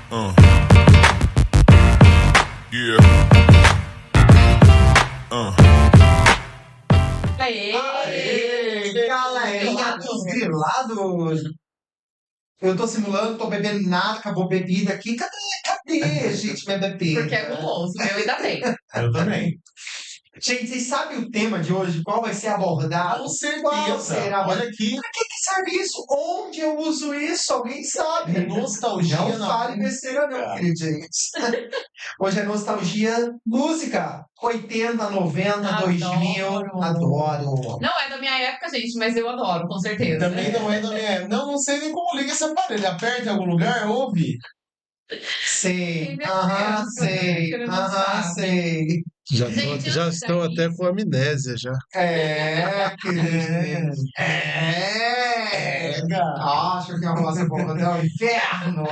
Uh, yeah. Aê, galerinha dos grilados! Eu tô simulando, tô bebendo nada, acabou bebida aqui. Cadê, gente, minha bebida? Porque é guloso, o meu ainda tem. Eu também. Gente, vocês sabem o tema de hoje? Qual vai ser abordado? Com certeza. Qual será? Olha aqui. Pra que serve isso? Onde eu uso isso? Alguém sabe? Nostalgia Não na fale besteira não, queridinhos. Hoje é nostalgia música. 80, 90, 2000. Adoro. Não é da minha época, gente, mas eu adoro, com certeza. Também não é da minha época. Não sei nem como liga esse aparelho. Aperta em algum lugar, ouve. Sei. Meu Aham, Deus, sei. você não Aham, sabe. sei. Gente, Já antes estão até disso- com amnésia já. É, queridinhos. Acho que é uma porra do inferno.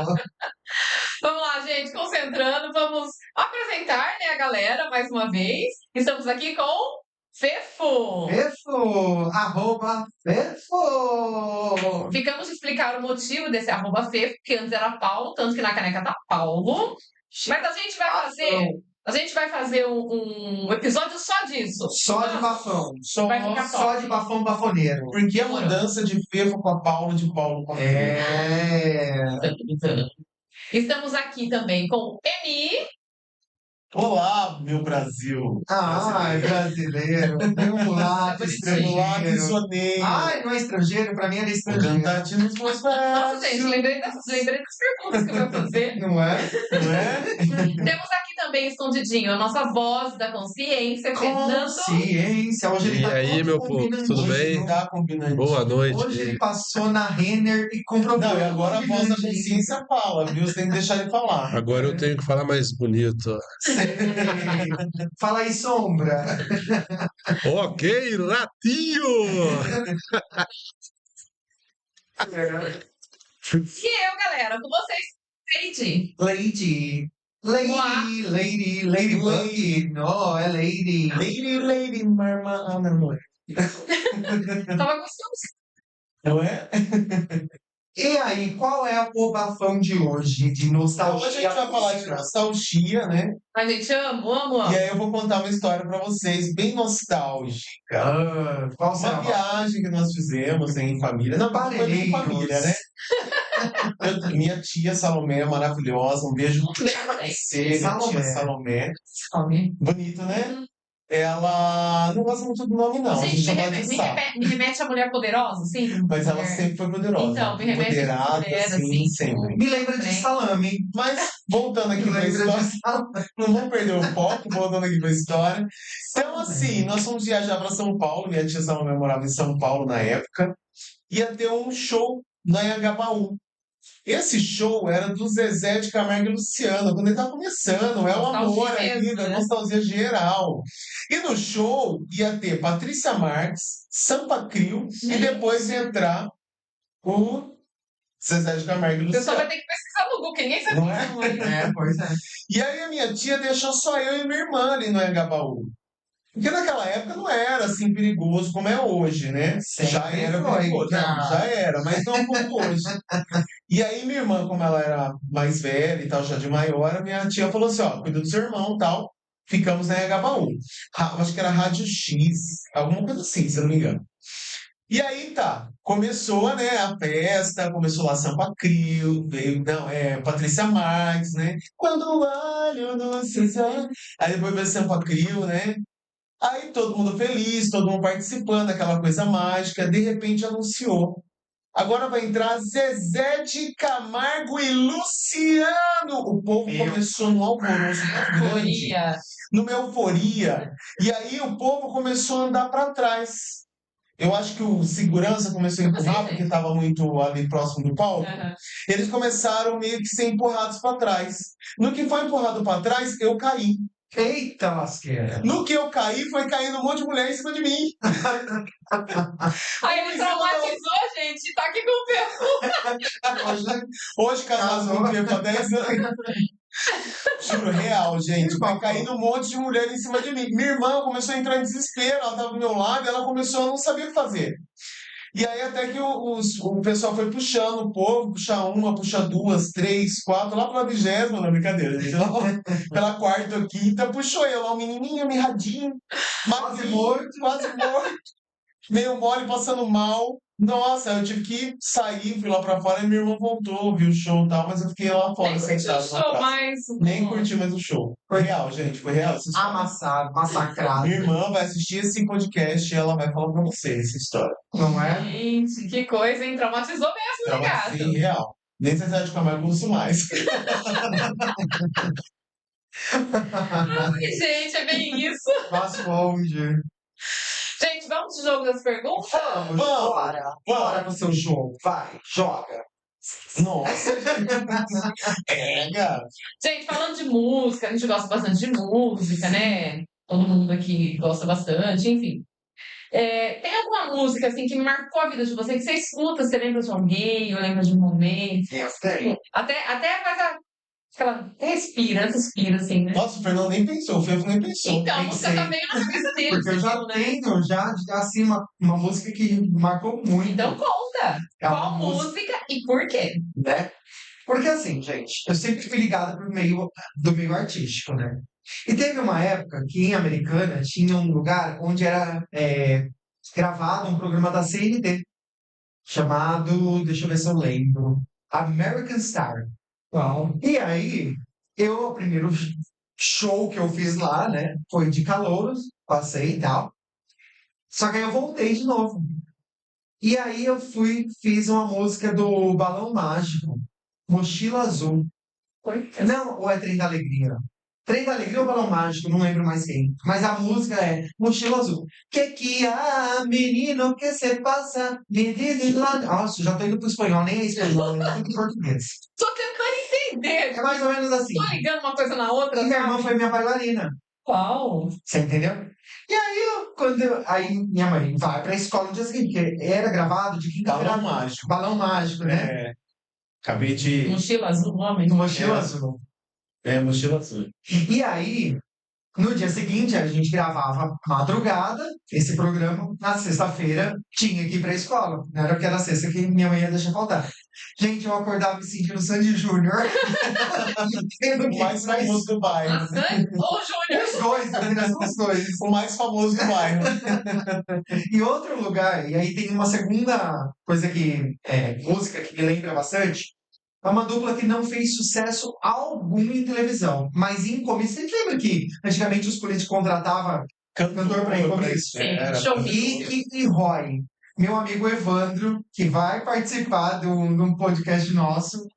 Vamos lá, gente, concentrando, vamos apresentar, né, a galera mais uma vez. Estamos aqui com Fefo. Fefo, arroba Fefo. Ficamos de explicar o motivo desse @ Fefo, que antes era Paulo, tanto que na caneca tá Paulo. Mas a gente vai fazer um episódio só disso. Só de bafão. Vai ficar top. Só de bafão bafoneiro. Porque a mudança de Fefo com a Paulo, de Paulo com a Fefo. É. Estamos aqui também com Eni. Olá, meu Brasil. Ai, brasileiro. Tem um lado Olá, estrangeiro. zoneio. Ai, não é estrangeiro, pra mim era Vou estrangeiro. cantar-te nos meus Nossa, braços. gente, lembrei das perguntas que eu vou fazer. Não é? Não é? Temos aqui também escondidinho a nossa voz da consciência, Fernando. Consciência. Hoje ele E tá aí, todo meu povo, combinandinho. tudo bem? Tá combinando. Boa noite. Hoje ele passou na Renner e comprou. Não, e agora a voz da consciência fala, viu? Você tem que deixar ele falar. Agora eu tenho que falar mais bonito. Fala aí, Sombra. Ok, ratinho! E eu, galera, com vocês, Lady. Lady. Lady, Olá. Lady Bug. Não, é Lady. Lady, marma. Ah, não é. Tava gostoso. Não é? E aí, qual é o bafão de hoje? De nostalgia. Hoje a gente vai falar de nostalgia, né? A gente amo. E aí eu vou contar uma história pra vocês, bem nostálgica. Qual será? Uma viagem que nós fizemos em família. Não, foi em família, né? Minha tia Salomé é maravilhosa. Um beijo pra você, minha tia Salomé. Bonito, né? Ela não gosta muito do nome, não. A gente Gente, chama de Sá. me remete a mulher poderosa, sim? Mas ela sempre foi poderosa. Então, me remete a Empoderada, mulher, assim, assim. sempre. Me lembra de salame. Mas, voltando aqui Me pra lembra história, de salame. não vamos perder o foco, voltando aqui pra história. Então, assim, nós fomos viajar para São Paulo, minha tia Salomé morava em São Paulo na época, ia ter um show na Anhangabaú. Esse show era do Zezé de Camargo e Luciano, quando ele estava começando, é o amor Nostalgia aí, mesmo, da né? nostalgia geral. E no show ia ter Patrícia Marques, Sampa Crio, e depois ia entrar o Zezé de Camargo e O pessoal vai Luciano. ter que pesquisar no Google, que ninguém sabe Não é? isso, né? É, pois é. E aí a minha tia deixou só eu e minha irmã ali no Anhangabaú. Porque naquela época não era assim perigoso como é hoje, né? Sempre Já era foi, perigoso. Não, cara. já era, mas não como hoje. E aí minha irmã, como ela era mais velha e tal, já de maior, a minha tia falou assim, ó, cuida do seu irmão e tal. Ficamos na Anhangabaú. Acho que era Rádio X, alguma coisa assim, se eu não me engano. E aí tá, começou, né, a festa, começou lá Sampa Crio, veio, não, Patrícia Marques, né? Quando olho no céu. Aí depois veio Sampa Crio, né? Aí todo mundo feliz, todo mundo participando, aquela coisa mágica, de repente anunciou. Agora vai entrar Zezé de Camargo e Luciano. O povo começou num alvoroço tão grande, Euforia. numa euforia. E aí o povo começou a andar para trás. Eu acho que o segurança começou a empurrar, porque estava muito ali próximo do palco. Aham. Eles começaram meio que ser empurrados para trás. No que foi empurrado para trás, eu caí. Eita lasqueira. No que eu caí, foi caindo um monte de mulher em cima de mim. Aí ele traumatizou, gente. Tá aqui com o Fefo. Hoje casado com o tempo há 10 anos. Juro, real, gente. Vai caindo um monte de mulher em cima de mim. Minha irmã começou a entrar em desespero, ela estava do meu lado e ela começou a não saber o que fazer. E aí até que o pessoal foi puxando o povo, puxa uma, puxa duas, três, quatro, lá pela 20ª, não, brincadeira, gente. Lá pela quarta, quinta, puxou eu lá, um menininho, mirradinho, Quase morto. quase morto, meio mole, passando mal. Nossa, eu tive que sair, fui lá pra fora e minha irmã voltou, viu o show e tal, mas eu fiquei lá fora, Nem curtiu o sentado na show, praça. mas. Nem curti mais o show. Foi real, gente, foi real essa história. Amassado, massacrado. Minha irmã vai assistir esse podcast e ela vai falar pra você essa história. Não é? Gente, que coisa, hein? Traumatizou mesmo, né, gato? Sim, real. Nem Zezé de Camargo uso mais. Ai, gente, é bem isso. Passo longe. Gente, vamos pro jogo das perguntas? Vamos, Vamos. bora. Bora pro seu jogo. Vai, joga. Nossa. Pega. Gente, falando de música, a gente gosta bastante de música, né? Todo mundo aqui gosta bastante, enfim. Tem alguma música assim que marcou a vida de você, que você escuta, você lembra de alguém, ou lembra de um momento? Eu tenho. Até faz aquela. Respira, assim, né? Nossa, o Fernando nem pensou, o Fefo nem pensou. Então, a música pensei. tá veio na cabeça dele, Porque eu já entendeu, né? tenho, assim, uma música que marcou muito. Então conta. É uma Qual música, música e por quê? né? Porque assim, gente, eu sempre fui ligado pro meio do meio artístico, né? E teve uma época que em Americana tinha um lugar onde era gravado um programa da CNT chamado, deixa eu ver se eu lembro, American Star. Qual? E aí, o primeiro show que eu fiz lá, né, foi de calouros, passei e tal. Só que aí eu voltei de novo. E aí eu fiz uma música do Balão Mágico, Mochila Azul. Foi? Não, ou é Trem da Alegria? Trem da Alegria ou Balão Mágico, não lembro mais quem. Mas a música é Mochila Azul. Que há, menino, que se passa? Me diz lá. Nossa, já tô indo pro espanhol, nem é espanhol, é tudo em português. Tô tentando entender. É mais ou menos assim. Tô ligando uma coisa na outra. E minha irmã foi minha bailarina. Qual? Você entendeu? E aí, aí minha mãe vai pra escola no dia seguinte, porque era gravado de quinta-feira. Balão mágico. Balão mágico, né? Acabei de. Mochila azul, homem. No Mochila Azul. Mochila azul. E aí, no dia seguinte, a gente gravava madrugada esse programa. Na sexta-feira, tinha que ir pra escola. Não era porque era sexta que minha mãe ia deixar faltar. Gente, eu acordava me sentindo Sandy Júnior. O mais famoso do bairro. Ô, Júnior. Os dois, eu queria ser os dois. O mais famoso do bairro. E outro lugar, e aí tem uma segunda coisa música que me lembra bastante, é uma dupla que não fez sucesso algum em televisão, mas em comício. Você lembra que antigamente os políticos contratavam cantor para ir comício? Sim, show. Rick e Roy. Meu amigo Evandro, que vai participar de um podcast nosso,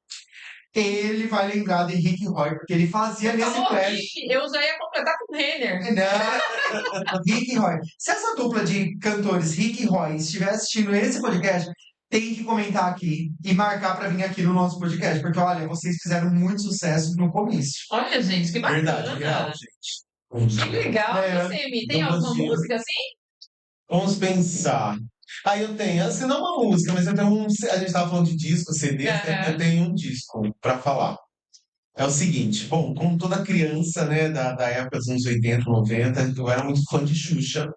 ele vai lembrar de Rick e Roy, porque ele fazia nesse Falou prédio. Rick, eu já ia completar com o Renner. Não, Rick e Roy. Se essa dupla de cantores, Rick e Roy, estiver assistindo esse podcast, tem que comentar aqui e marcar para vir aqui no nosso podcast, porque olha, vocês fizeram muito sucesso no comício. Olha, gente, que bacana. Verdade, real, gente. Que legal. É. Você, Mi, tem Dupla alguma de- música assim? Vamos pensar. Aí eu tenho, assim, não uma música, mas eu tenho um. A gente tava falando de disco, CD, Aham. eu tenho um disco pra falar. É o seguinte, bom, como toda criança, né, da época dos anos 80, 90, eu era muito fã de Xuxa.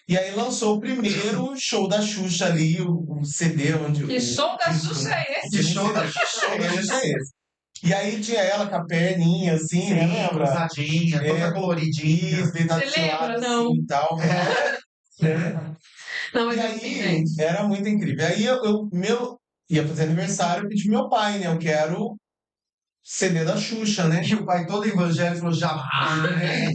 E aí lançou o primeiro show da Xuxa ali, o CD onde. Que show da Xuxa é esse? Que show da Xuxa é esse? E aí tinha ela com a perninha assim, né? Lembra? Cruzadinha, toda coloridinha. Isso, deitado Você de lado, lembra? Não. assim, e tal. Não, mas E assim, aí, gente. era muito incrível. Aí ia fazer aniversário, eu pedi pro meu pai, né? Eu quero CD da Xuxa, né? E o pai todo evangélico falou, jamais.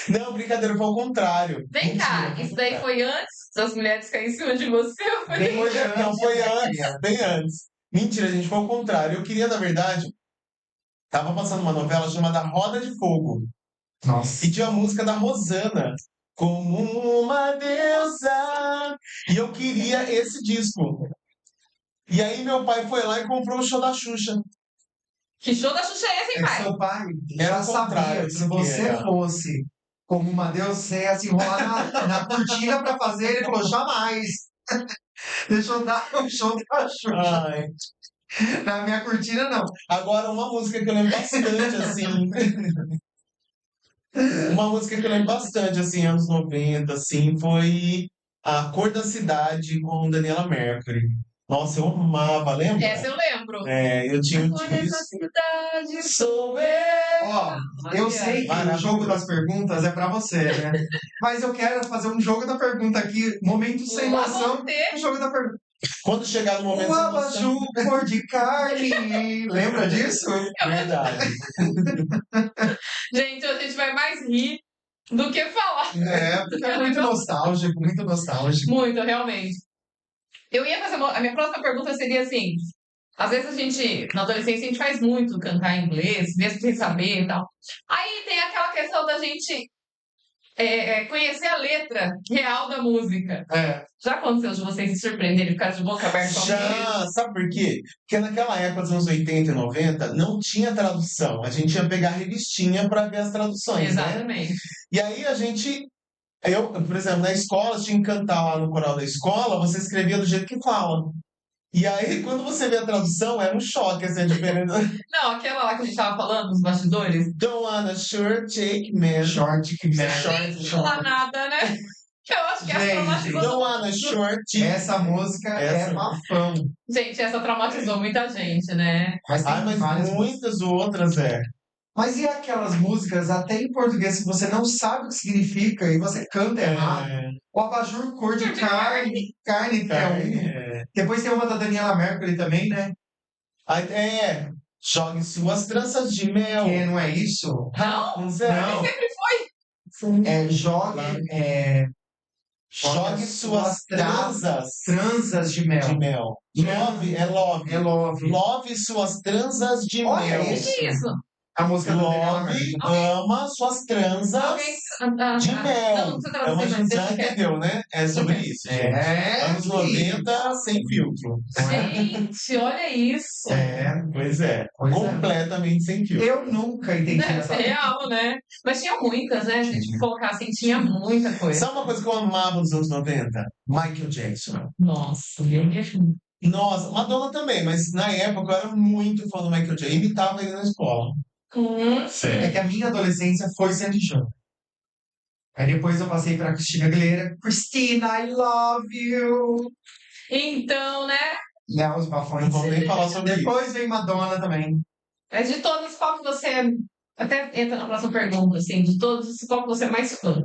Não, brincadeira, foi ao contrário. Vem cá, Mentira, isso daí foi antes das mulheres caírem em cima de você? Ou foi Bem depois? Não, foi antes, bem antes. Mentira, gente, foi ao contrário. Eu queria, na verdade, tava passando uma novela chamada Roda de Fogo. Nossa. E tinha a música da Rosana, Como uma Deusa. E eu queria esse disco. E aí meu pai foi lá e comprou o show da Xuxa. Que show da Xuxa é esse, hein, pai? Seu pai Era já o sabia contrário, que se você era. fosse como uma deusa, você ia se enrolar na cortina pra fazer. Ele falou, jamais. Deixa eu dar o show da Xuxa. Ai. Na minha cortina, não. Agora, uma música que eu lembro bastante, assim. Uma música que eu lembro bastante, assim, anos 90, assim, foi A Cor da Cidade com Daniela Mercury. Nossa, eu amava, lembra? Essa eu lembro. Eu tinha um Cor dessa disco. cidade sou eu. Ó, eu sei que o jogo das perguntas é pra você, né? Mas eu quero fazer um jogo da pergunta aqui, momento sem Lá noção, vão ter. o jogo da pergunta. Quando chegar no momento O sem noção. abajur cor de carne, lembra disso? Verdade. Gente, a gente vai mais rir do que falar. É, porque é muito nostálgico, muito nostálgico. Muito, realmente. Eu ia fazer a minha próxima pergunta seria assim: às vezes a gente, na adolescência, a gente faz muito cantar em inglês, mesmo sem saber e tal. Aí tem aquela questão da gente conhecer a letra real da música. É, Já aconteceu de vocês se surpreenderem e ficar de boca aberta com a música? Já, sabe por quê? Porque naquela época dos anos 80 e 90 não tinha tradução. A gente ia pegar a revistinha para ver as traduções, né? Exatamente. E aí por exemplo, na escola, tinha que cantar lá no coral da escola, você escrevia do jeito que fala. E aí, quando você vê a tradução, é um choque, assim, a diferença. Não, aquela lá que a gente tava falando, nos bastidores, Don't wanna sure take man. short que nem merda. fala nada, né? Que eu acho que essa Gente, traumatizou. Don't wanna sure take... Essa música é Essa. bafão. Gente, essa traumatizou muita gente, né? Mas tem mas várias músicas. muitas outras, Mas e aquelas músicas, até em português, que você não sabe o que significa e você canta errado? O abajur cor de Cor de carne, carne que é um. Depois tem uma da Daniela Mercury também, né? Jogue suas tranças de mel. Que não é isso? Não? Rapunzel. Não. Sempre Jogue Jogue suas tranças tranças de de mel. mel. Love, é love. É love. Love suas tranças de Olha mel. foi. isso. O que é isso? A música da Daniela Love Mercury. ama suas tranças Alguém. de mel. Não, não precisa É uma traduzir, mas gente deixa já quieto. entendeu, né? É sobre isso, gente. É. Anos 90 sem filtro. Gente, olha isso. Pois é. Pois é. Completamente sem filtro. Eu nunca entendi Deve essa. ser real, né? Mas tinha muitas, né? Se a gente colocar assim, tinha muita coisa. Sabe uma coisa que eu amava nos anos 90? Michael Jackson. Nossa, meu Deus. Nossa, Madonna também, mas na época eu era muito fã do Michael Jackson. Imitava ele na escola. É que a minha adolescência foi Sandy Júnior. Aí depois eu passei pra Cristina Aguilera. Christina, I love you. Então, né? Né, os Não bafões. vamos nem falar sobre isso. Depois vem Madonna também. Mas de todas, qual que você. Até entra na próxima pergunta, assim, de todos, qual que você é mais fã?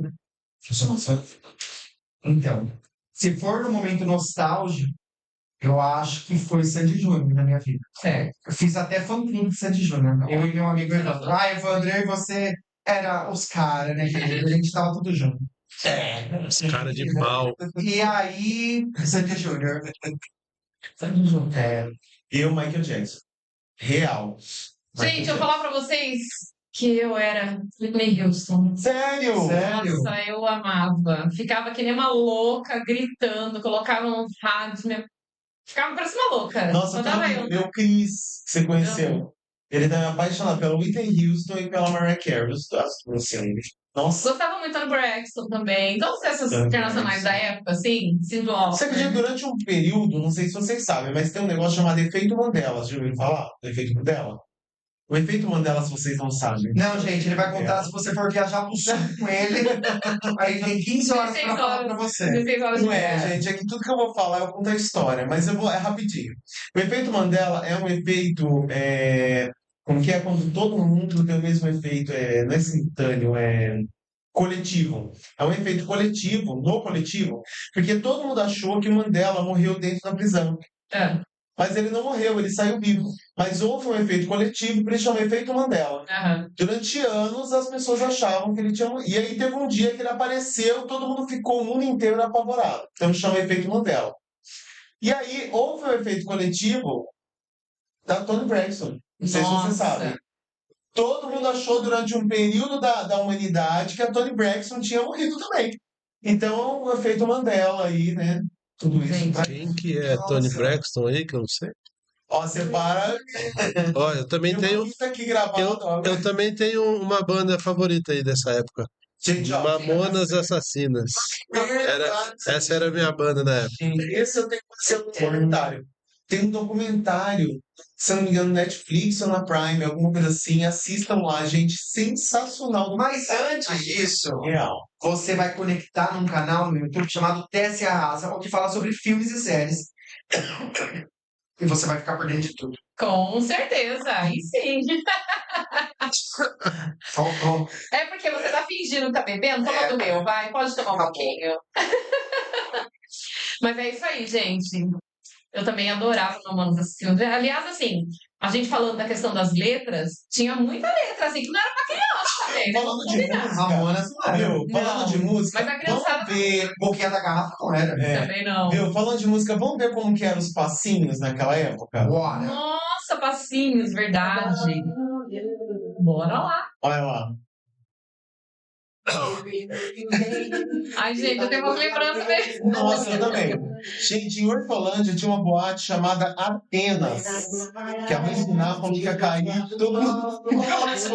Então, se for no momento nostálgico, eu acho que foi Sandy Júnior na minha vida. Certo. Eu fiz até fã-clube de Sandy Júnior. Eu e meu amigo Evandro. Evandro, eu e você era os caras, né, querido? A gente tava tudo junto. Cara de mal. E aí, Sandy Júnior. Eu, Michael Jackson. Real. Gente, eu vou falar pra vocês que eu era Whitney Houston. Sério? Sério? Nossa, eu amava. Ficava que nem uma louca, gritando, colocava no rádio, ficava parecendo uma louca. Nossa, Mandava eu. meu Chris, que você conheceu. Ele tá me apaixonado pela Whitney Houston e pela Mariah Carey. As duas, assim. Nossa. Gostava muito do Braxton também. Todas essas Também. internacionais da época, assim, Cindy Você acredita que durante um período, não sei se vocês sabem, mas tem um negócio chamado efeito Mandela. Vocês já ouviram falar do efeito Mandela? O efeito Mandela, se vocês não sabem. Não, gente, ele vai contar se você for viajar pro sul com ele. Aí tem 15 horas pra 16 falar horas. pra você. 16 horas de Não é, viagem. gente, é que tudo que eu vou falar eu conto a história, mas é rapidinho. O efeito Mandela é um efeito, como que é quando todo mundo tem o mesmo efeito, não é simultâneo, é coletivo. É um efeito coletivo, no coletivo, porque todo mundo achou que Mandela morreu dentro da prisão. É. Mas ele não morreu, ele saiu vivo. Mas houve um efeito coletivo, por isso chama efeito Mandela. Aham. Durante anos, as pessoas achavam que ele tinha morrido. E aí teve um dia que ele apareceu, todo mundo ficou, o mundo inteiro apavorado. Então chama efeito Mandela. E aí houve um efeito coletivo da Toni Braxton. Não sei se Nossa. você sabe. Todo mundo achou durante um período da humanidade que a Toni Braxton tinha morrido também. Então, o efeito Mandela aí, né? Tudo isso. Gente. Quem que é Toni Braxton aí, que eu não sei? Ó, você para. Ó, eu também Tem uma tenho. lista aqui gravada. ó. Eu também tenho uma banda favorita aí dessa época. Gente, ó, Mamonas Assassinas. Essa era a minha banda na época. Gente, esse eu tenho que ser um comentário. Tem um documentário, se eu não me engano, Netflix ou na Prime, alguma coisa assim. Assistam lá, gente. Sensacional. Mas antes disso, Real. você vai conectar num canal no YouTube chamado Tesse Arrasa, onde fala sobre filmes e séries. E você vai ficar por dentro de tudo. Com certeza, aí sim. Faltou. É porque você tá fingindo que tá bebendo? Toma do meu, vai, pode tomar um Tá bom. pouquinho. Mas é isso aí, gente. Eu também adorava Mamonas Assassinas. Aliás, assim, a gente falando da questão das letras, tinha muita letra, assim, que não era pra criança também, né? Falando Vamos de combinar. música, Ramonas não era. viu? Falando Não, de música, mas a criançada vamos ver. Boquinha da garrafa não era. Também não. Viu? Falando de música, vamos ver como que eram os passinhos naquela época? Bora. Nossa, passinhos, verdade. Bora lá. Olha lá. Ai, gente, eu tenho uma lembrança dele. Nossa, eu também. Gente, em Hortolândia tinha uma boate chamada Atenas, que a mãe de Ná falou que ia cair, todo mundo Nossa,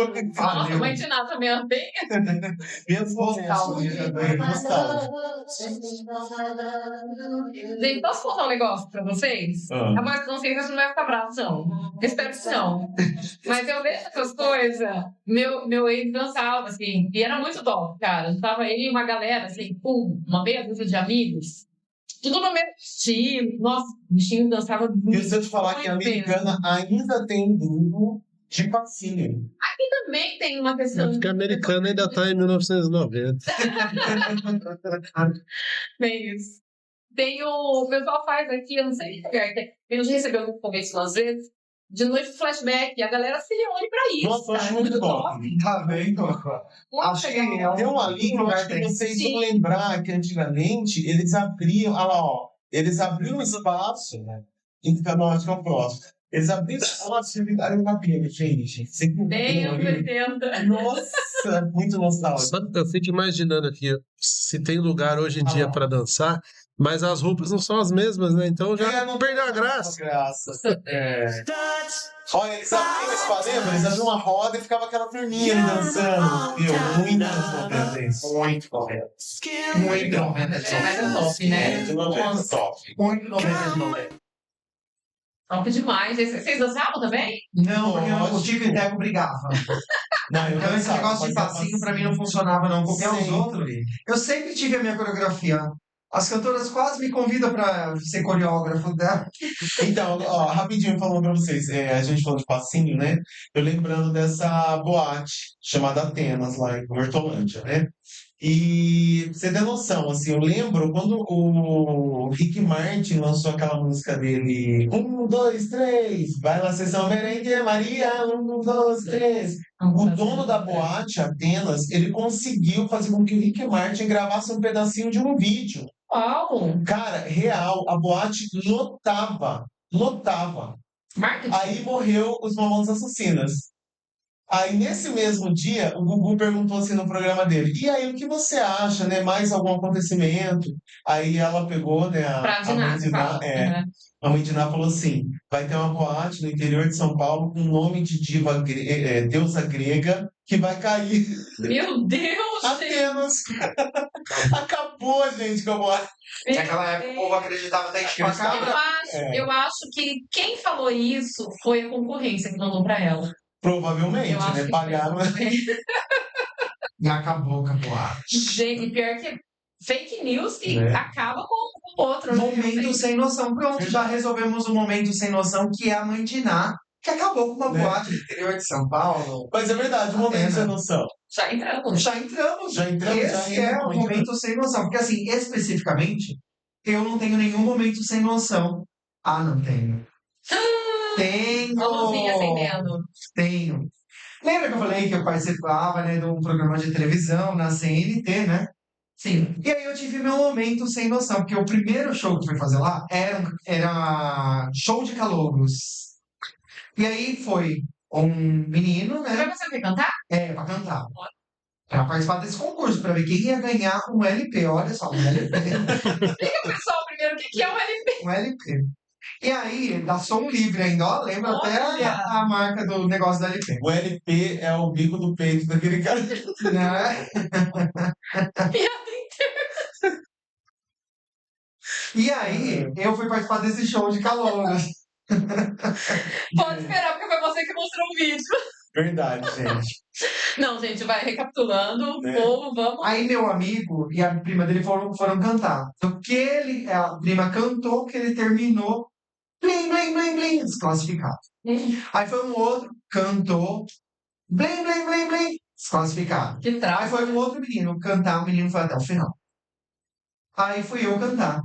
mãe de Ná também andei. Menos nostálgica também, nostálgica. Gente, posso contar um negócio pra vocês? Ah. A Marcos, não sei se você não vai ficar bravo, não. Eu espero que não. Mas eu vejo essas coisas. Meu ex dançava, assim, e era muito top, cara. Tava ele e uma galera, assim, uma meia dúzia de amigos. Tudo no mesmo estilo. Nossa, o bichinho dançava muito. E se eu te falar que a muito mesmo. Americana ainda tem grupo de passinho. Aqui também tem uma questão. Acho que a Americana ainda tá em 1990. Tem isso. Tem o pessoal faz aqui, eu não sei se a gente recebeu no começo às vezes, de noite do flashback, a galera se reúne pra isso. Nossa, eu acho cara. muito top. Tá vendo? Muito Acho que legal. Tem uma linha, eu acho que vocês vão lembrar que antigamente eles abriam, olha lá, ó, eles abriam um espaço, né? Em que não, acho que é o próximo. Eles abriam espaço e ficaram na pia, gente. Você Bem entendeu ali? 80. Nossa, muito nostálgico. Sabe, eu fico imaginando aqui, se tem lugar hoje em dia para dançar, mas as roupas não são as mesmas, né? Então já não perdeu a graça. É. Olha, eles abriam o Espanema, eles abriam uma roda e ficava aquela turminha ali dançando. Viu? Muito anos 90 isso. Muito correto. Muito 90 de Mas é top, né? De 90 top. Muito 90 de 90. Top demais. Vocês dançavam também? Não, porque o Lógico. Tico e Teco brigava. Não, eu Então esse dançava, negócio de fazia passinho pra mim não funcionava, não. Copiar os Sim. outros. Eu sempre tive a minha coreografia. As cantoras quase me convidam pra ser coreógrafo dela. Então, ó, rapidinho falando pra vocês, a gente falou de passinho, né? Eu lembrando dessa boate chamada Atenas, lá em Hortolândia, né? E pra você ter noção, assim, eu lembro quando o Rick Martin lançou aquela música dele, 1, 2, 3, vai lá, sessão merengue, Maria, 1, 2, 3. O dono da boate, Atenas, ele conseguiu fazer com que o Rick Martin gravasse um pedacinho de um vídeo. Uau! Cara, real, a boate lotava. Marketing. Aí morreu os Mamonas Assassinas. Aí, nesse mesmo dia, o Gugu perguntou assim no programa dele, e aí, o que você acha, né? Mais algum acontecimento? Aí ela pegou, né, Pra a mãe de Ná, a mãe de Ná falou assim, vai ter uma boate no interior de São Paulo com o nome de deusa grega que vai cair. Meu Deus, gente! Apenas. Acabou, gente, com a boate. Naquela época o povo acreditava até em chupacabra. Eu acho que quem falou isso foi a concorrência que mandou pra ela. Provavelmente, Eu acho né? que Pagaram. E acabou com a boate. Gente, pior que fake news que É. acaba com o outro. né? Momento sem noção. Pronto, já resolvemos o momento sem noção, que é a mãe de Ná, que acabou com uma Né? boate do interior de São Paulo. Mas é verdade, um momento Apenas. sem noção. Já entramos. Já entramos. Já entramos, Esse já é entramos. o momento sem noção. Porque, assim, especificamente, eu não tenho nenhum momento sem noção. Ah, não tenho. Tenho! A luzinha acendendo. Tenho. Lembra que eu falei que eu participava, né, de um programa de televisão na CNT, né? Sim. E aí eu tive meu momento sem noção, porque o primeiro show que eu fui fazer lá era show de calouros. E aí foi um menino, Você né? vai fazer o que? Cantar? Pra cantar. Pra participar desse concurso, pra ver quem ia ganhar um LP. Olha só, um LP. Explica pro pessoal primeiro o que é o LP. Um LP. E aí, dá som livre ainda, ó. Lembra até Olha! a marca do negócio da LP. O LP é o bico do peito daquele cara. Né? E aí, eu fui participar desse show de calouros. Pode esperar, porque foi você que mostrou o vídeo. Verdade, gente. Não, gente, vai recapitulando. Né? Povo, vamos. Aí meu amigo e a prima dele foram cantar. No que a prima cantou, que ele terminou, blim, blim, blim, blim, desclassificado. Aí foi um outro, cantou, blim, blim, blim, blim, desclassificado. Que Aí trauma. foi um outro menino cantar, o menino foi até o final. Aí fui eu cantar.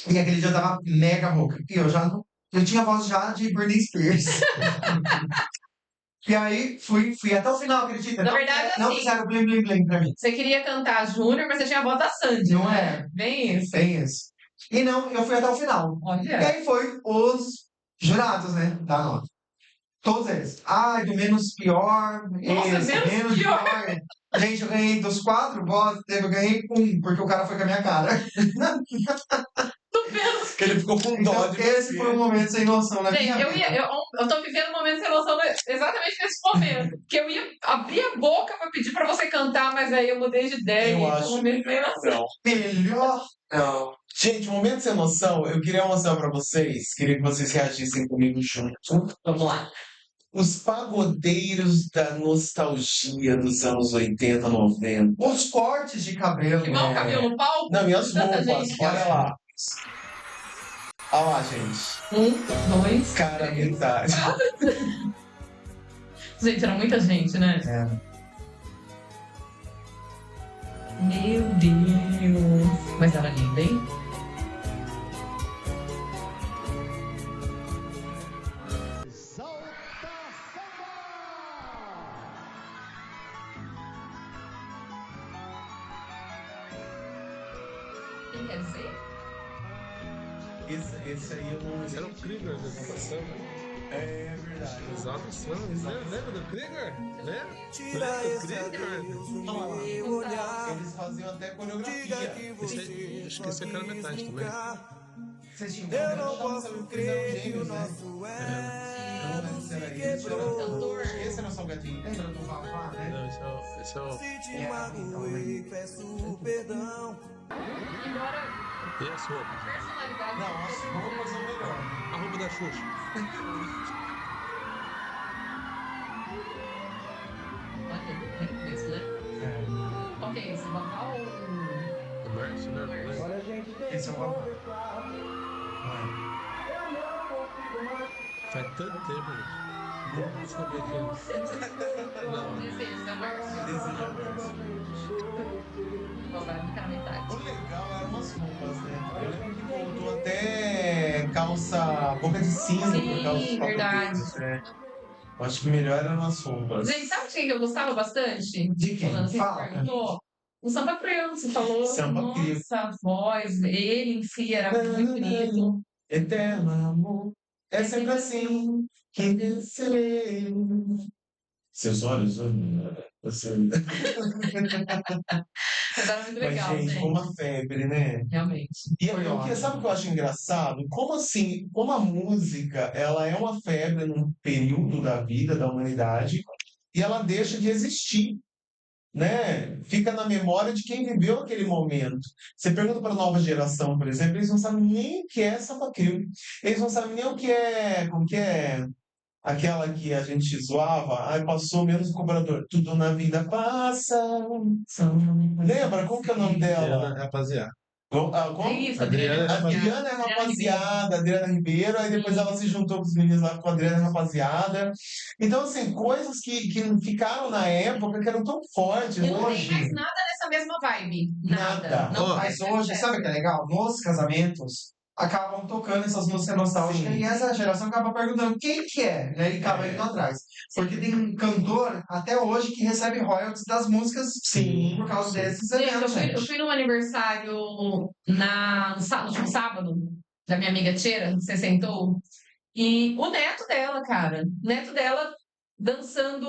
E aquele dia eu tava mega rouca. E eu tinha voz já de Britney Spears. E aí fui até o final, acredita? Na verdade, Não assim, fizeram blim, blim, blim pra mim. você queria cantar Júnior, mas você tinha a voz da Sandy, Não né? é? Bem isso. Tem isso. E não, eu fui até o final. E Olha. aí foi os jurados, né? Da nota. Todos eles. Ai, do menos pior, Nossa, esse, menos menos pior. pior. Gente, eu ganhei dos 4 votos, eu ganhei 1, porque o cara foi com a minha cara. Que ele ficou com dó Então, de esse você. foi um momento sem noção na minha Gente, vida. eu tô vivendo um momento sem noção exatamente nesse momento. Que eu ia abrir a boca pra pedir pra você cantar, mas aí eu mudei de ideia. Eu e acho um momento sem noção. não. Melhor não. Gente, um momento sem noção, eu queria mostrar pra vocês, queria que vocês reagissem comigo junto. Vamos lá. Os pagodeiros da nostalgia dos anos 80, 90. Os cortes de cabelo. Igual o cabelo no palco. Não, e as tanta roupas, gente. olha lá. Olha lá, gente. 1, 2. Cara, metade. Gente, era muita gente, né? É. Meu Deus. Mas era linda, hein? Quem quer dizer? Esse aí eu não Esse era o Krieger da exaltação, né? É verdade. Exaltação. Lembra do Krieger? Lembra do Krieger? Eles faziam até coreografia. Acho que esse é cara metade também. Vocês tinham Eu não posso crer que o nosso é. Cantor. Esse era o Salgadinho. Lembra do Vavá, né? Não, esse é o. É, então, né? Embora E as roupas? personalidade. Não, as roupas são melhor. A roupa da Xuxa. Olha, tem isso, né? Qual que é esse? Vavá ou. O Márcio, né? Esse é o Vavá. Faz tanto tempo, gente. Não sabia que Não. Esse é o Márcio. Vavá fica na metade. O legal eram umas roupas, né? Eu lembro que voltou até calça boca de sino por causa dos Sim, verdade. pagodeiros, né? Eu acho que melhor eram as roupas. Gente, sabe de quem que eu gostava bastante? De quem? Falando assim, você Fala. perguntou. O Samba Crioulo, você falou. Samba Crioulo. Nossa, a voz, ele em si era muito bonito. Eterno amor, é sempre assim que descerei. Seus olhos, você. Mas era muito Mas, legal, gente, gente. foi uma febre, né? Realmente. E Foi ótimo. sabe o que eu acho engraçado? Como assim, como a música, ela é uma febre num período da vida da humanidade e ela deixa de existir, né? Fica na memória de quem viveu aquele momento. Você pergunta para a nova geração, por exemplo, eles não sabem nem o que é Samba Crioulo. Eles não sabem nem o que é, como que é aquela que a gente zoava, ai, passou menos o cobrador. Tudo na vida passa. Lembra? Como que é o nome dela? Rapaziada. Como? É isso, Adriana Adriana. Adriana é rapaziada, Adriana Ribeiro, aí depois ela se juntou com os meninos lá com a Adriana rapaziada. Então, assim, coisas que ficaram na época que eram tão fortes. E não tem Hoje, mais nada nessa mesma vibe. Nada. Nada. Não Ó, faz Mas hoje, mais sabe o que é legal? Nos casamentos, acabam tocando essas músicas nostálgicas Sim. e essa geração acaba perguntando quem que é, né? E acaba indo atrás. Porque tem um cantor, até hoje, que recebe royalties das músicas Sim, por causa sim. desses Gente, eventos, eu gente. fui num aniversário no último sábado, da minha amiga Tcheira, que você sentou, e o neto dela, cara, o neto dela dançando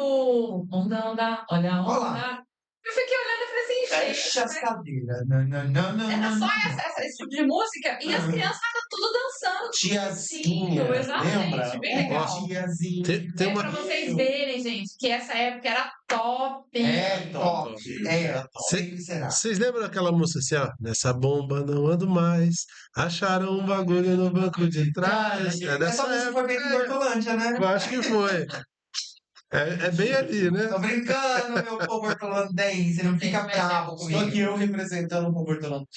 onda, onda, olha a Olha onda. Eu fiquei olhando e falei assim, Fecha gente, as cadeiras. Não, não, não, não, era não, só não. esse tipo de música, e as Uhum. crianças estavam tudo dançando. Tiazinha, Exatamente, lembra? bem legal. Tiazinha. Tem É uma. pra vocês verem, gente, que essa época era top. É top. Era É, top. sempre será. Vocês lembram daquela música assim, ó? Nessa bomba não ando mais. Acharam um bagulho no banco de trás. É Essa dessa música foi feita em época. Hortolândia, né? Eu acho que foi. É bem ali, né? Tô brincando, meu povo hortolandense, não fica bravo Estou aqui comigo. eu representando o comportamento.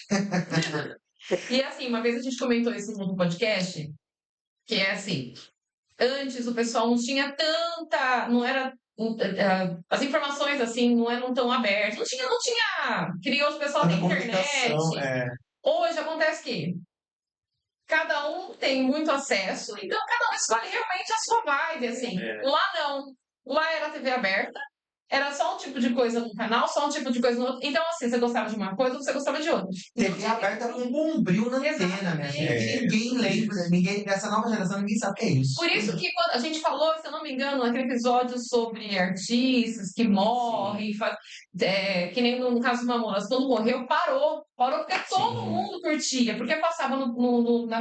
E assim, uma vez a gente comentou isso no podcast, que é assim, antes o pessoal não tinha tanta, não era, as informações assim não eram tão abertas, não tinha, criou o pessoal Tanta tem internet. comunicação, Hoje acontece que cada um tem muito acesso, então cada um escolhe realmente a sua vibe, assim. Lá não. Lá era TV aberta, era só um tipo de coisa no canal, só um tipo de coisa no outro. Então, assim, você gostava de uma coisa ou você gostava de outra. TV aberta com bombril na antena, minha gente. Ninguém lembra, ninguém, dessa nova geração, ninguém sabe o que é isso. Por isso que quando a gente falou, se eu não me engano, naquele episódio sobre artistas que morrem, que nem no caso do Mamonas, quando morreu, parou porque todo mundo curtia, porque passava na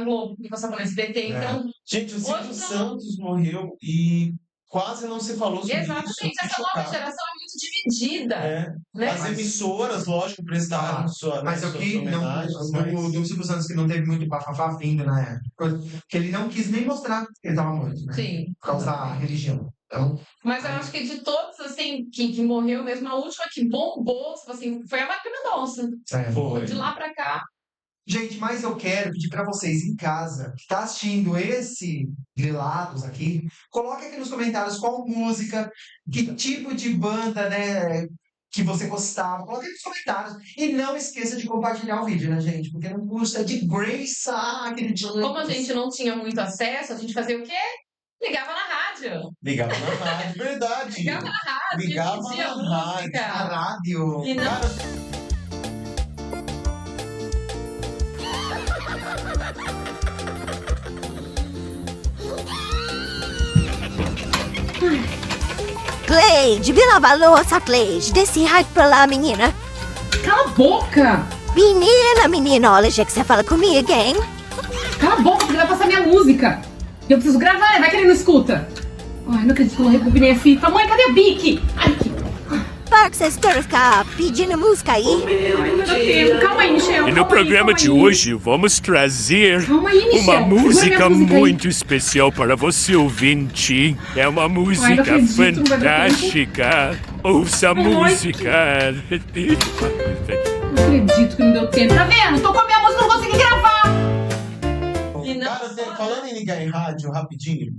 Globo, e passava no SBT, então... Gente, o Silvio Hoje não. Santos morreu e quase não se falou sobre Exatamente, isso. Que essa nova chocado. geração é muito dividida, né? As emissoras, lógico, prestaram Mas suas eu que não, homenagens, mas... do Silvio Santos que não teve muito bafafá vindo na época, que ele não quis nem mostrar que ele estava morto, né? Sim. Por causa da religião. Então, Mas eu acho que de todos, assim, que morreu mesmo, a última que bombou, tipo assim, foi a Marília Mendonça. Foi. De lá pra cá. gente, mas eu quero pedir para vocês em casa, que está assistindo esse Grilados aqui, coloque aqui nos comentários qual música, que tipo de banda, né, que você gostava. Coloque aqui nos comentários. E não esqueça de compartilhar o vídeo, né, gente? Porque não custa de graça, queridos. Como a gente não tinha muito acesso, a gente fazia o quê? Ligava na rádio. Ligava na rádio, verdade. Ligava na rádio. Ligava pedia na música. Na rádio. E não... Cara, Cleide, vem lavar a louça, Cleide. Desce rápido pra lá, menina. Cala a boca! Menina, olha, já que você fala comigo, hein? Cala a boca, porque vai passar minha música. Eu preciso gravar, vai que ele não escuta. Ai, não acredito que eu não rebobinei a fita. Mãe, cadê a Bic? Ai, que... Para que vocês querem ficar pedindo música aí. Ai, meu Deus. Calma aí, Michel. E no programa de hoje vamos trazer Calma aí, Michel. uma música música aí. muito especial para você ouvinte. É uma música acredito, não vai dar fantástica. Ouça a Ai, música. Não acredito que não deu tempo. Tá vendo? Tô com a minha música, não consegui gravar. E não cara, só- falando em ligar em rádio, rapidinho,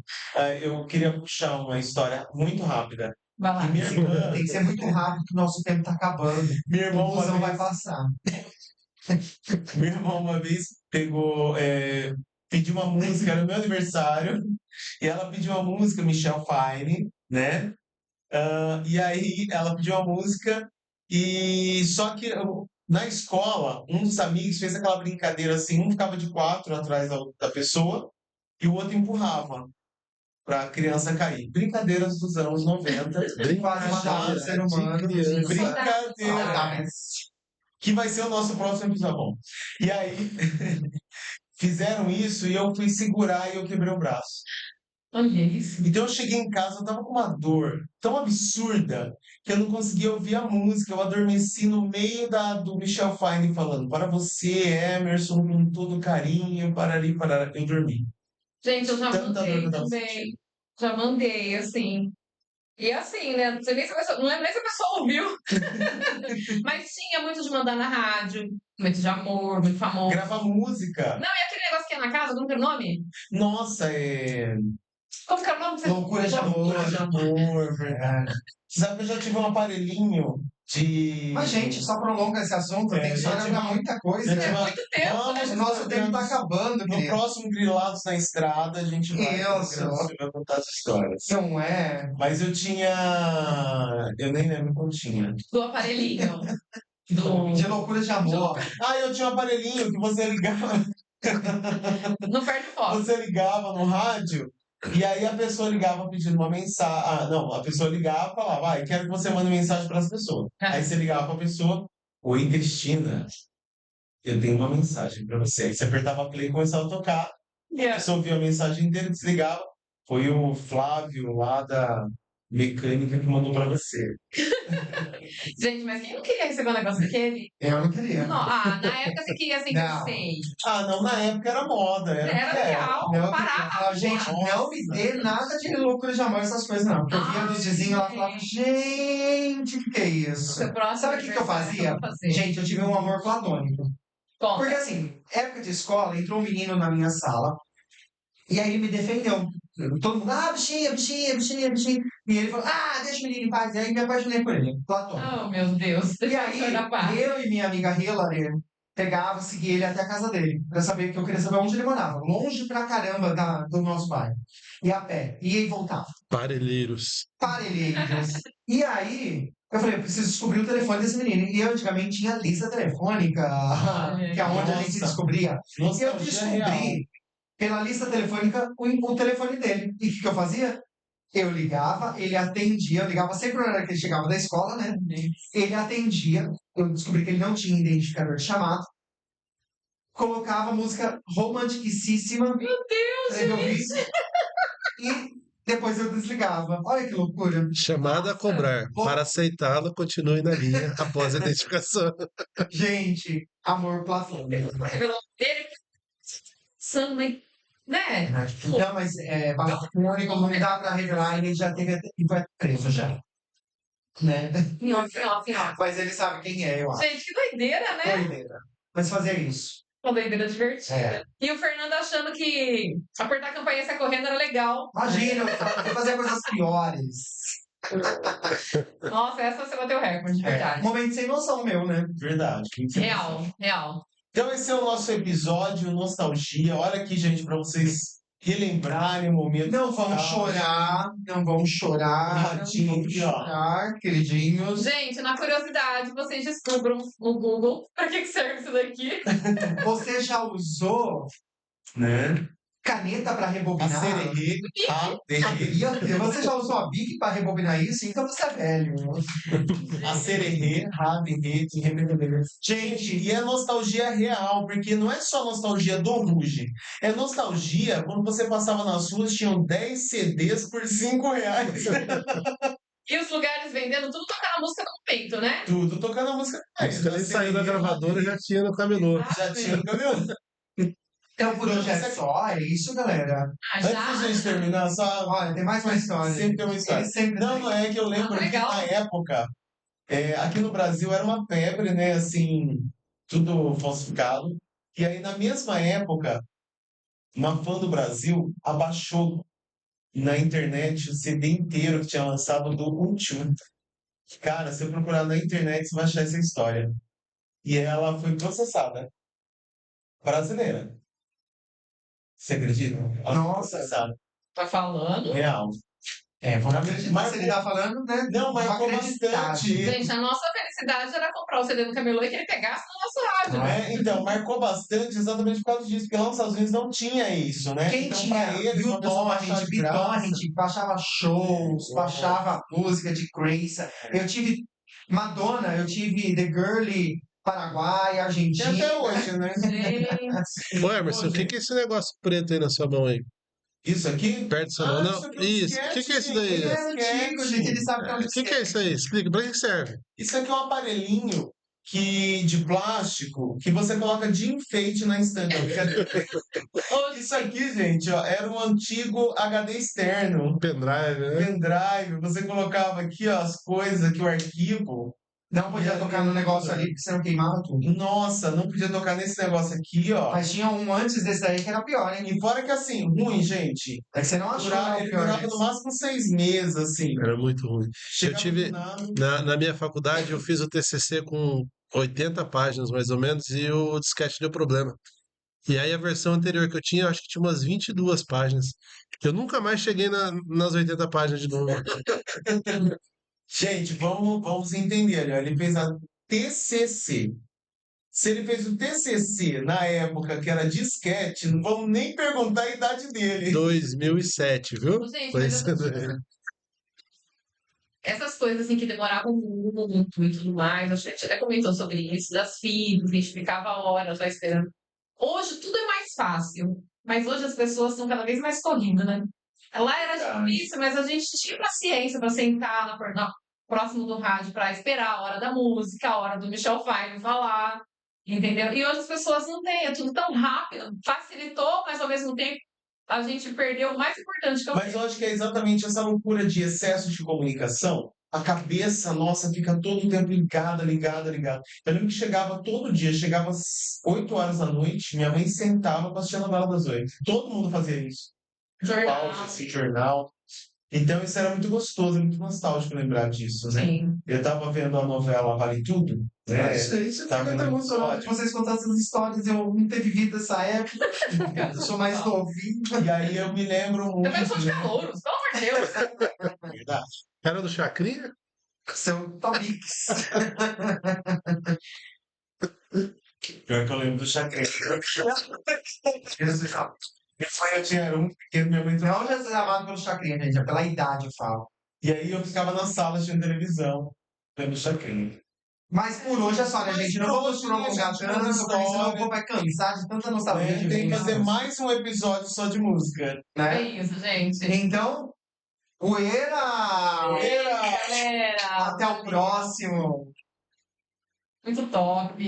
eu queria puxar uma história muito rápida. Vai lá. Que minha irmã, Tem que ser muito rápido, que o nosso tempo tá acabando. minha irmã O uma busão vai vez, passar. minha irmã uma vez pegou, pediu uma música, era meu aniversário, e ela pediu uma música, Michel Fine, né? E aí ela pediu uma música, e só que na escola, um dos amigos fez aquela brincadeira assim, um ficava de 4 atrás da pessoa, e o outro empurrava para a criança cair. Brincadeiras dos anos 90. Quase mataram o ser humano. Brincadeira. Que vai ser o nosso próximo episódio. E aí, fizeram isso e eu fui segurar e eu quebrei o braço. Olha isso. Então eu cheguei em casa, eu tava com uma dor tão absurda que eu não conseguia ouvir a música. Eu adormeci no meio do Michel Fine falando para você, Emerson, com todo carinho, parari. Eu dormi. Gente, eu já Tanta dor que mandei eu tava também. sentindo. Já mandei, assim. E assim, né? Não sei nem se a pessoa, não é nem se a pessoa ouviu. Mas tinha muito de mandar na rádio, muito de amor, muito famoso. Gravar música. Não, e aquele negócio que é na casa, como que é o nome? Nossa, Como que é o nome? Loucura de amor. Loucura de amor, verdade. Você sabe que eu já tive um aparelhinho de... Mas, gente, só prolonga esse assunto, tem história gente, pra muita coisa. gente, É muito tempo, vamos né? O nosso tempo tá acabando, No querido. próximo Grilados na Estrada, a gente vai contar as histórias. Não é? Mas eu tinha... Eu nem lembro qual tinha. Do aparelhinho. Do... De loucura de amor. Eu tinha um aparelhinho que você ligava... Não perde foco. Você ligava no rádio e aí a pessoa ligava pedindo uma mensagem. Não, a pessoa ligava e falava, quero que você mande mensagem para as pessoas. Aí você ligava para a pessoa, oi, Cristina, eu tenho uma mensagem para você. Aí você apertava play e começava a tocar Você ouviu a mensagem inteira, desligava. Foi o Flávio lá da mecânica que mandou pra você. Gente, mas quem não queria receber um negócio daquele? Eu não queria. Não, na época você queria assim, Não. sei. Ah, não, na época era moda. Era legal, Não, parava. falava, gente, não me dê nada de loucura de amor, essas coisas, não. Porque eu via dos vizinhos lá e falava, gente, o que é isso? Seu próximo Sabe o que eu aniversário, fazia? eu vou fazer. Gente, eu tive um amor platônico. Conta. Porque assim, época de escola, entrou um menino na minha sala, e aí ele me defendeu. Todo mundo, bichinha, bichinha, bichinha, bichinha. E ele falou, deixa o menino em paz. E aí me apaixonei por ele, platônico. Oh, meu Deus. E aí, Da paz. eu e minha amiga Hillary pegava, seguia ele até a casa dele, pra saber que eu queria saber onde ele morava. Longe pra caramba do nosso bairro. E a pé, ia e voltava. Parelheiros. Parelheiros. E aí, eu falei, eu preciso descobrir o telefone desse menino. E eu antigamente tinha lista telefônica, que é onde a gente se Nossa. descobria. E eu Nostalgia descobri, real. pela lista telefônica, o telefone dele. E o que eu fazia? Eu ligava, ele atendia, eu ligava sempre na hora que ele chegava da escola, né? Ele atendia, eu descobri que ele não tinha identificador de chamado. Colocava música romanticíssima. Meu Deus, pra ele ouvir. E depois eu desligava. Olha que loucura. Chamada a cobrar. Para aceitá-lo, continue na linha após a identificação. Gente, amor platônico. revelou dele. Samba, né? Não, mas platônico não dá pra revelar e ele já teve e vai preso já. Né? Em off. Mas ele sabe quem é, eu acho. Gente, que doideira, né? Doideira. Mas fazer isso. Uma doideira divertida. É. E o Fernando achando que apertar a campainha e sair correndo era legal. Imagina, eu fazia coisas piores. Nossa, essa você bateu o recorde, de verdade. Momento sem noção meu, né? Verdade. Real. Então esse é o nosso episódio Nostalgia. Olha aqui, gente, para vocês relembrarem o momento. Não vão chorar, não vão chorar, Ratinho não vão aqui, ó. chorar, queridinhos. Gente, na curiosidade, vocês descubram no Google pra que serve isso daqui. Você já usou Né? caneta para A rebobinar? sererê, a derrê, Sabia? Você já usou a Bic para rebobinar isso? Então você é velho. a sererê, a derrê, de repreender. Gente, e é nostalgia real, porque não é só nostalgia do Ruge. É nostalgia quando você passava nas ruas, tinham 10 CDs por R$5. E os lugares vendendo tudo tocando a música no peito, né? Tudo tocando a música. Você nem saiu da gravadora já tinha no camelô. Já tinha no caminhão. Então por hoje é só, é isso, galera. Antes da gente terminar, só. Olha, tem mais uma história. Sempre tem uma história. Ele sempre Não, tem. não é que eu lembro que legal. na época, aqui no Brasil era uma febre, né? Assim, tudo falsificado. E aí, na mesma época, uma fã do Brasil abaixou na internet o CD inteiro que tinha lançado do U2. Cara, se eu procurar na internet, você vai achar essa história. E ela foi processada. Brasileira. Você acredita? Ela foi Nossa. processada. Tá falando? Real. Vamos acreditar. Mas se ele tá falando, né? Não, marcou Vamos acreditar. bastante. Gente, a nossa felicidade era comprar o CD do camelô e que ele pegasse no nosso rádio. Ah, Então, marcou bastante exatamente por causa disso, porque lá nos Estados Unidos não tinha isso, né? Quem então, tinha pra eles, uma pessoa baixar de graça. BitTorrent, baixava shows, baixava música de Grace. Eu tive Madonna, eu tive The Girly, Paraguai, E Argentina. até hoje, né? Gente, Ô, Emerson, o que é esse negócio preto aí na sua mão aí? Isso aqui? Perto do seu mão? Não, isso aqui é um isso. O que é isso daí? Ele é antigo, gente, ele sabe que é um O que é isso aí? Explica, pra que serve? Isso aqui é um aparelhinho de plástico que você coloca de enfeite na estante. Isso aqui, gente, ó, era um antigo HD externo. Pendrive, né? Pendrive, você colocava aqui ó, as coisas, aqui o arquivo. Não podia tocar no negócio ali, porque senão queimava tudo. Nossa, não podia tocar nesse negócio aqui, ó. Mas tinha um antes desse daí que era pior, hein? E fora que assim, ruim, gente. É que você não achou Durava, o ele pior durava desse. no máximo 6 meses, assim. Era muito ruim. Chegava tive- no final, Na minha faculdade, eu fiz o TCC com 80 páginas, mais ou menos, e o disquete deu problema. E aí a versão anterior que eu tinha, eu acho que tinha umas 22 páginas. Eu nunca mais cheguei nas 80 páginas de novo. Gente, vamos entender ali, ó. Ele fez a TCC. Se ele fez o TCC na época que era disquete, não vamos nem perguntar a idade dele. 2007, viu? gente, Foi mas isso eu daí. essas coisas assim que demoravam muito e tudo mais, a gente até comentou sobre isso, das filas, que a gente ficava horas lá esperando. Hoje tudo é mais fácil. Mas hoje as pessoas estão cada vez mais correndo, né? Lá era Verdade. difícil, mas a gente tinha paciência para sentar próximo do rádio para esperar a hora da música, a hora do Michel Fine falar, entendeu? E hoje as pessoas não têm, é tudo tão rápido, facilitou, mas ao mesmo tempo a gente perdeu o mais importante que eu Mas eu acho que é exatamente essa loucura de excesso de comunicação. A cabeça nossa fica todo o tempo ligada. Eu lembro que chegava todo dia, chegava às 8 horas da noite, minha mãe sentava para assistir a novela das 8. Todo mundo fazia isso. jornal. Pausa, assim, jornal. Então isso era muito gostoso, é muito nostálgico lembrar disso, né? Sim. Eu tava vendo a novela Vale Tudo, né? Isso Tá fica vendo tão emocionado de episódio? vocês contar essas histórias. Eu não ter vivido essa época. Eu sou mais novinho. E aí eu me lembro muito. Também sou de calouros, pelo amor de Deus. Verdade. Era do Chacrinha? Seu Tomix. Pior que eu lembro do Chacrinha. Eu tinha um pequeno, minha mãe Não já ser amado pelo Chacrinha, gente. É pela idade, eu falo. E aí eu ficava na sala assistindo televisão, lembro do Chacrinha. Mas por hoje é só, né, gente? Não vamos prolongar tanto, porque senão o povo vai cansar de tanta nostalgia de Tem que fazer música, mais um episódio só de música. É né? isso, gente. Então, poeira! Galera, Até o próximo! muito top.